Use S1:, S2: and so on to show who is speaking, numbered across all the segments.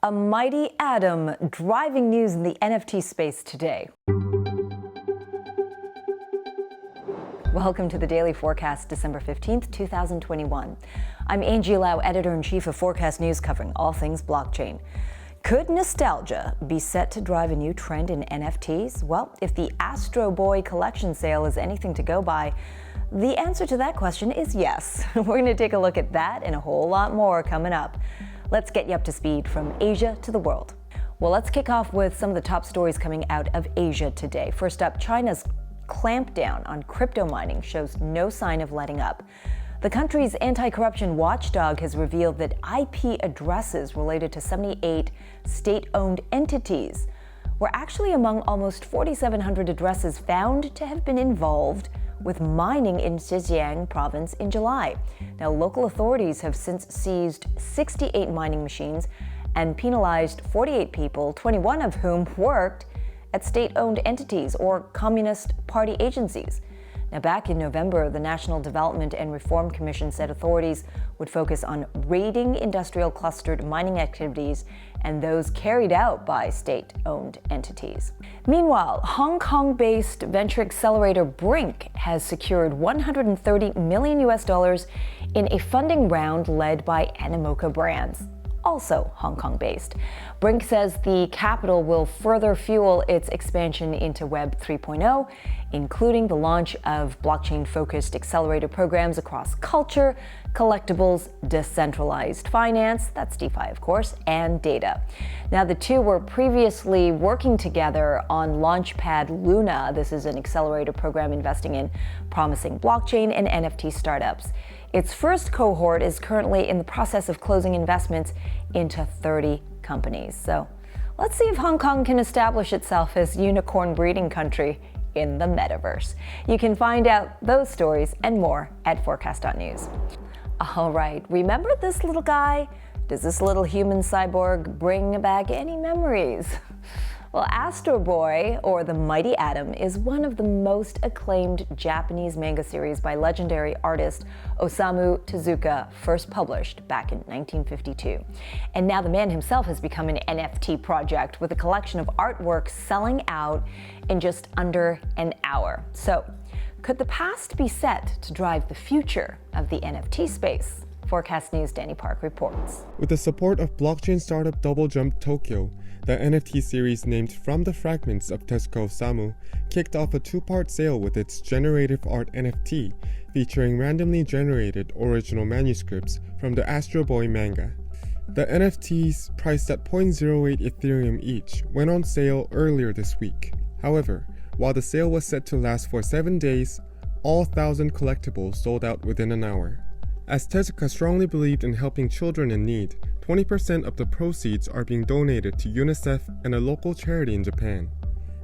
S1: A mighty atom driving news in the NFT space today. Welcome to the Daily Forkast, December 15th, 2021. I'm Angie Lau, Editor-in-Chief of Forecast News, covering all things blockchain. Could nostalgia be set to drive a new trend in NFTs? Well, if the Astro Boy collection sale is anything to go by, the answer to that question is yes. We're going to take a look at that and a whole lot more coming up. Let's get you up to speed from Asia to the world. Well, let's kick off with some of the top stories coming out of Asia today. First up, China's clampdown on crypto mining shows no sign of letting up. The country's anti-corruption watchdog has revealed that IP addresses related to 78 state-owned entities were actually among almost 4,700 addresses found to have been involved with mining in Zhejiang province in July. Now, local authorities have since seized 68 mining machines and penalized 48 people, 21 of whom worked at state-owned entities or Communist Party agencies. Now, back in November, the National Development and Reform Commission said authorities would focus on raiding industrial clustered mining activities and those carried out by state-owned entities. Meanwhile, Hong Kong-based venture accelerator Brinc has secured $130 million in a funding round led by Animoca Brands, also Hong Kong-based. Brinc says the capital will further fuel its expansion into Web 3.0, including the launch of blockchain-focused accelerator programs across culture, collectibles, decentralized finance, that's DeFi of course, and data. Now, the two were previously working together on Launchpad Luna. This is an accelerator program investing in promising blockchain and NFT startups. Its first cohort is currently in the process of closing investments into 30 companies. So let's see if Hong Kong can establish itself as unicorn breeding country in the Metaverse. You can find out those stories and more at forecast.news. All right, remember this little guy? Does this little human cyborg bring back any memories? Well, Astro Boy, or the Mighty Atom, is one of the most acclaimed Japanese manga series by legendary artist Osamu Tezuka, first published back in 1952. And now the man himself has become an NFT project with a collection of artwork selling out in just under an hour. So, could the past be set to drive the future of the NFT space? Forecast News' Danny Park reports.
S2: With the support of blockchain startup Double Jump Tokyo, the NFT series named From the Fragments of Tezuka Osamu kicked off a two-part sale with its generative art NFT, featuring randomly generated original manuscripts from the Astro Boy manga. The NFTs, priced at 0.08 Ethereum each, went on sale earlier this week. However, while the sale was set to last for 7 days, all 1,000 collectibles sold out within an hour. As Tezuka strongly believed in helping children in need, 20% of the proceeds are being donated to UNICEF and a local charity in Japan.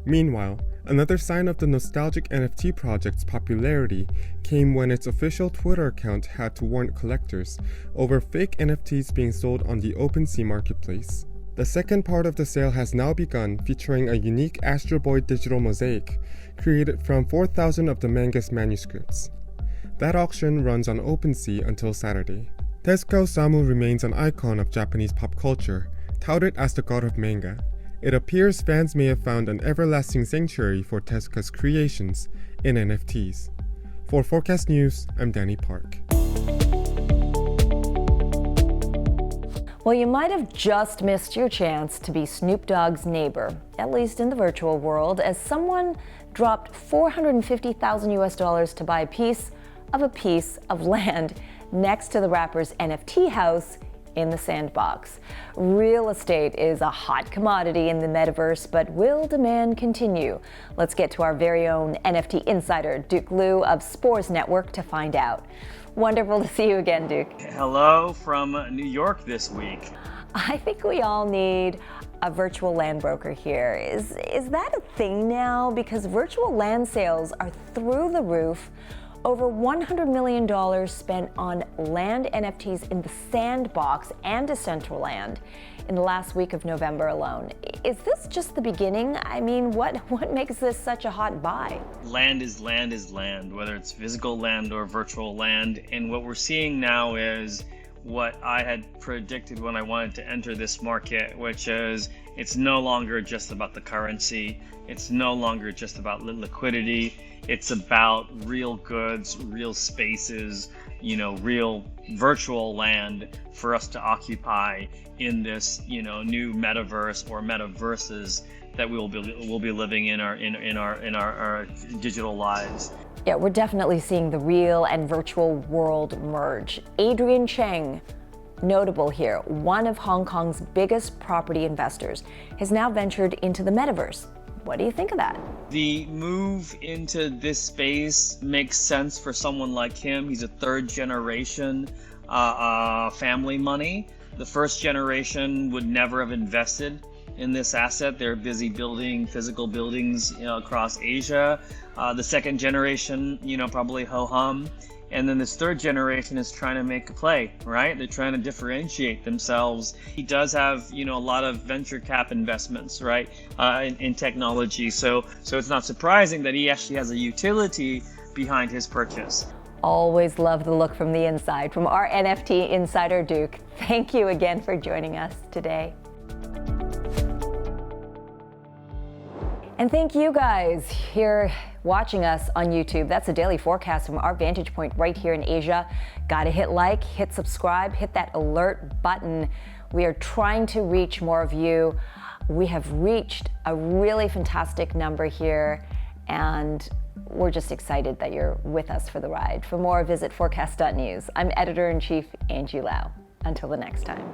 S2: Meanwhile, another sign of the nostalgic NFT project's popularity came when its official Twitter account had to warn collectors over fake NFTs being sold on the OpenSea marketplace. The second part of the sale has now begun, featuring a unique Astro Boy digital mosaic created from 4,000 of the manga's manuscripts. That auction runs on OpenSea until Saturday. Tezuka Osamu remains an icon of Japanese pop culture, touted as the god of manga. It appears fans may have found an everlasting sanctuary for Tezuka's creations in NFTs. For Forecast News, I'm Danny Park.
S1: Well, you might have just missed your chance to be Snoop Dogg's neighbor, at least in the virtual world, as someone dropped $450,000 to buy a piece of land next to the rapper's NFT house in the Sandbox. Real estate is a hot commodity in the Metaverse, but will demand continue? Let's get to our very own NFT insider, Duke Liu of Spores Network, to find out. Wonderful to see you again, Duke.
S3: Hello from New York this week.
S1: I think we all need a virtual land broker here. Is that a thing now? Because virtual land sales are through the roof. Over $100 million spent on land NFTs in the Sandbox and Decentraland in the last week of November alone. Is this just the beginning? I mean, what makes this such a hot buy?
S3: Land is land, whether it's physical land or virtual land. And what we're seeing now is what I had predicted when I wanted to enter this market, which is it's no longer just about the currency. It's no longer just about liquidity. It's about real goods, real spaces, real virtual land for us to occupy in this, new metaverse or metaverses that we'll be living in our digital lives.
S1: Yeah, we're definitely seeing the real and virtual world merge. Adrian Cheng, notable here, one of Hong Kong's biggest property investors, has now ventured into the metaverse. What do you think of that?
S3: The move into this space makes sense for someone like him. He's a third generation family money. The first generation would never have invested in this asset. They're busy building physical buildings across Asia. The second generation, probably ho-hum. And then this third generation is trying to make a play, right? They're trying to differentiate themselves. He does have, a lot of venture cap investments, right, in technology. So it's not surprising that he actually has a utility behind his purchase.
S1: Always love the look from the inside from our NFT insider, Duke. Thank you again for joining us today. And thank you guys here watching us on YouTube. That's a daily forecast from our vantage point right here in Asia. Gotta hit like, hit subscribe, hit that alert button. We are trying to reach more of you. We have reached a really fantastic number here, and we're just excited that you're with us for the ride. For more, visit forecast.news. I'm Editor-in-Chief Angie Lau. Until the next time.